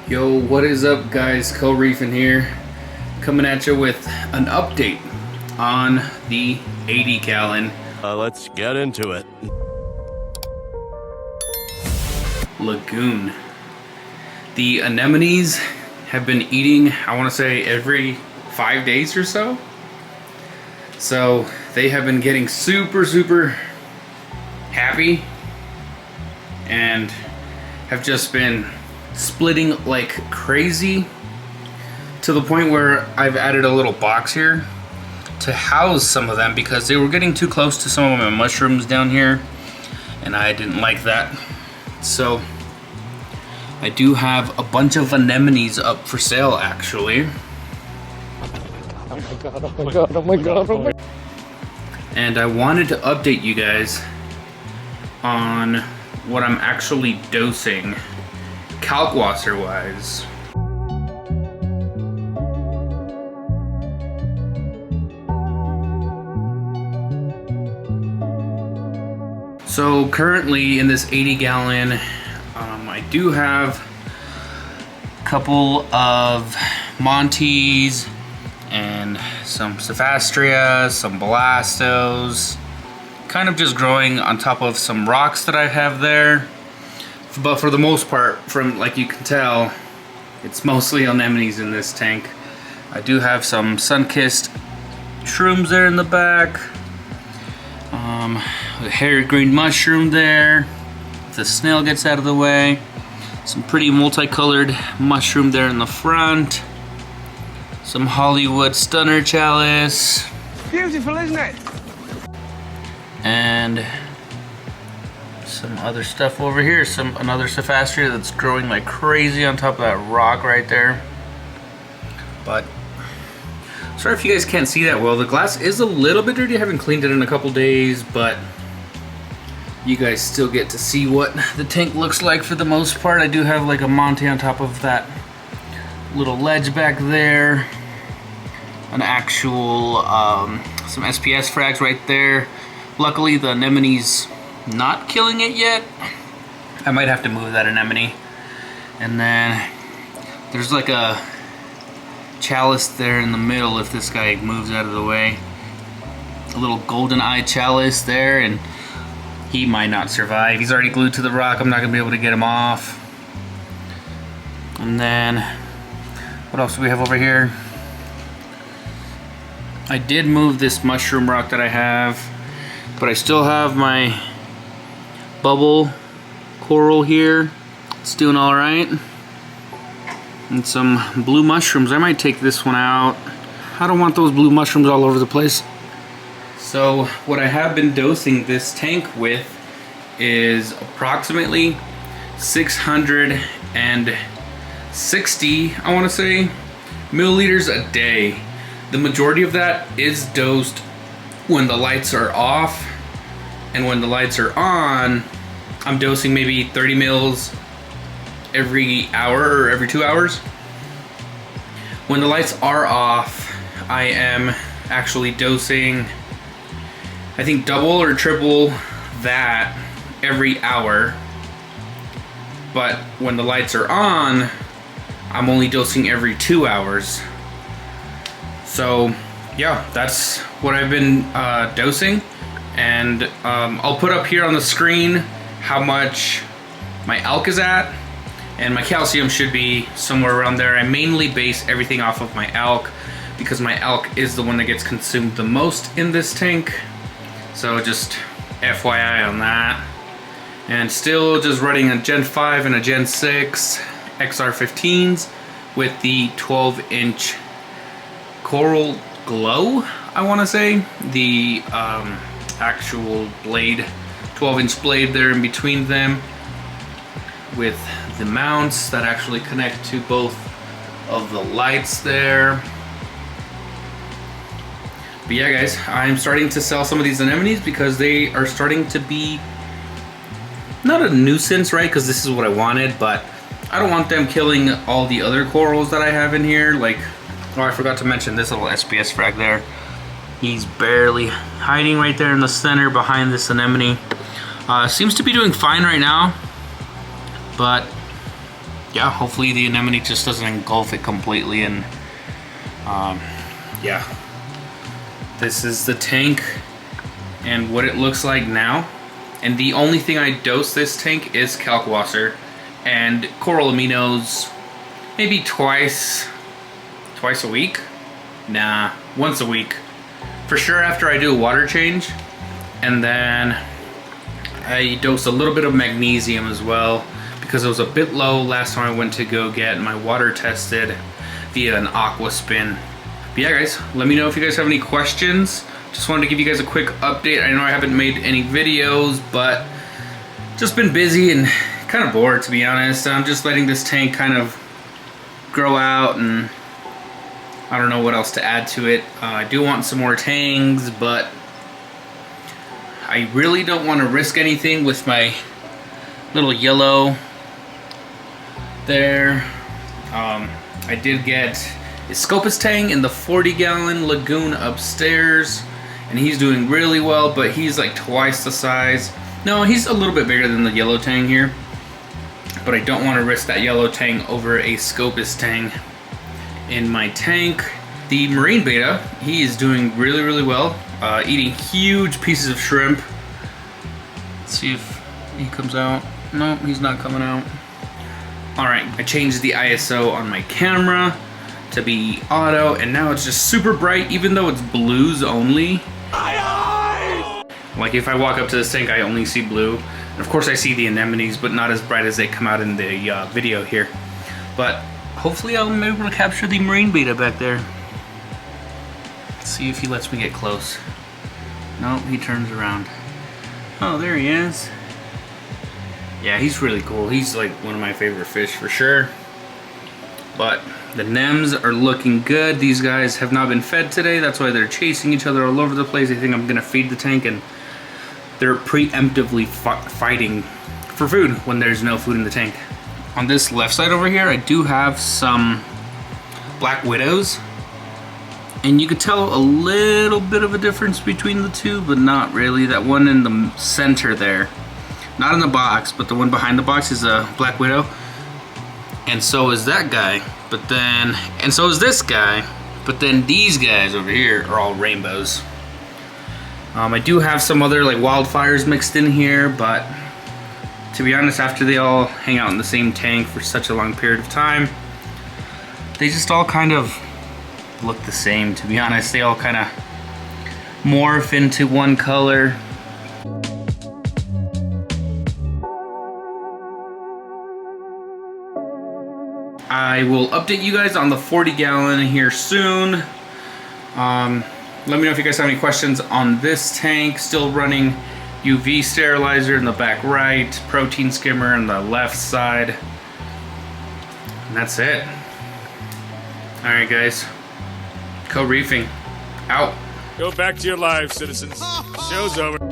Yo, what is up guys? CoReefing here, coming at you with an update on the 80 gallon Let's get into it. lagoon. The anemones have been eating, I want to say every 5 days or so. So they have been getting super happy and have just been splitting like crazy, to the point where I've added a little box here to house some of them because they were getting too close to some of my mushrooms down here and I didn't like that. So I do have a bunch of anemones up for sale actually. Oh my god, oh my god, oh my god, oh my god. And I wanted to update you guys on what I'm actually dosing Kalkwasser wise. So currently in this 80 gallon, I do have a couple of Montes and some Cephastria, some Belastos, kind of just growing on top of some rocks that I have there. But for the most part, from like you can tell, it's mostly anemones in this tank. I do have some sun-kissed shrooms there in the back. A hairy green mushroom there. If the snail gets out of the way. Some pretty multicolored mushroom there in the front. Some Hollywood stunner chalice. Beautiful, isn't it? And some other stuff over here. Another Cephastria that's growing like crazy on top of that rock right there. But sorry if you guys can't see that well. The glass is a little bit dirty. I haven't cleaned it in a couple days, but you guys still get to see what the tank looks like for the most part. I do have like a Monte on top of that little ledge back there. An actual, some SPS frags right there. Luckily the anemone's not killing it yet. I might have to move that anemone. And then there's like a chalice there in the middle if this guy moves out of the way. A little golden eye chalice there, and he might not survive. He's already glued to the rock. I'm not gonna be able to get him off. And then what else do we have over here? I did move this mushroom rock that I have, but I still have my bubble coral here. It's doing all right. And some blue mushrooms. I might take this one out. I don't want those blue mushrooms all over the place. So what I have been dosing this tank with is approximately 660, I want to say, milliliters a day. The majority of that is dosed when the lights are off, and when the lights are on, I'm dosing maybe 30 mils every hour or every 2 hours. When the lights are off, I am actually dosing, I think, double or triple that every hour. But when the lights are on, I'm only dosing every 2 hours. So yeah, that's what I've been dosing. And I'll put up here on the screen how much my ALK is at. And my calcium should be somewhere around there. I mainly base everything off of my ALK because my ALK is the one that gets consumed the most in this tank. So just FYI on that. And still just running a Gen 5 and a Gen 6 XR15s with the 12-inch Coral Glow, I want to say. The actual blade, 12-inch blade there in between them, with the mounts that actually connect to both of the lights there. But yeah guys, I'm starting to sell some of these anemones because they are starting to be not a nuisance, right? Because this is what I wanted, but I don't want them killing all the other corals that I have in here. Like, oh, I forgot to mention this little SPS frag there. He's barely hiding right there in the center behind this anemone. Seems to be doing fine right now, but yeah, hopefully the anemone just doesn't engulf it completely. And yeah, this is the tank and what it looks like now. And the only thing I dose this tank is Kalkwasser and coral aminos, maybe twice a week. Nah, once a week for sure, after I do a water change. And then I dose a little bit of magnesium as well, because it was a bit low last time I went to go get my water tested via an aqua spin. But yeah guys, let me know if you guys have any questions. Just wanted to give you guys a quick update. I know I haven't made any videos, but just been busy and kind of bored, to be honest. I'm just letting this tank kind of grow out, and I don't know what else to add to it. I do want some more tangs, but I really don't want to risk anything with my little yellow there. I did get a Scopus tang in the 40-gallon Lagoon upstairs, and he's doing really well, but he's like twice the size. No, he's a little bit bigger than the yellow tang here, but I don't want to risk that yellow tang over a Scopus tang in my tank. The marine beta, he is doing really well, eating huge pieces of shrimp. Let's see if he comes out. No, he's not coming out. Alright, I changed the ISO on my camera to be auto, and now it's just super bright, even though it's blues only. Like if I walk up to this tank, I only see blue. And of course I see the anemones, but not as bright as they come out in the video here. But hopefully I'll be able to capture the marine beta back there. Let's see if he lets me get close. No, he turns around. Oh, there he is. Yeah, he's really cool. He's like one of my favorite fish for sure. But the nems are looking good. These guys have not been fed today. That's why they're chasing each other all over the place. They think I'm gonna feed the tank, and they're preemptively fighting for food when there's no food in the tank. On this left side over here, I do have some black widows, and you could tell a little bit of a difference between the two, but not really. That one in the center there, not in the box, but the one behind the box is a black widow, and so is that guy, but then, and so is this guy, but then these guys over here are all rainbows. I do have some other like wildfires mixed in here, but to be honest, after they all hang out in the same tank for such a long period of time, they just all kind of look the same, to be honest. They all kind of morph into one color. I will update you guys on the 40-gallon here soon. Let me know if you guys have any questions on this tank. Still running UV sterilizer in the back right, protein skimmer on the left side. And that's it. Alright guys, CoReefing out. Go back to your lives, citizens. Show's over.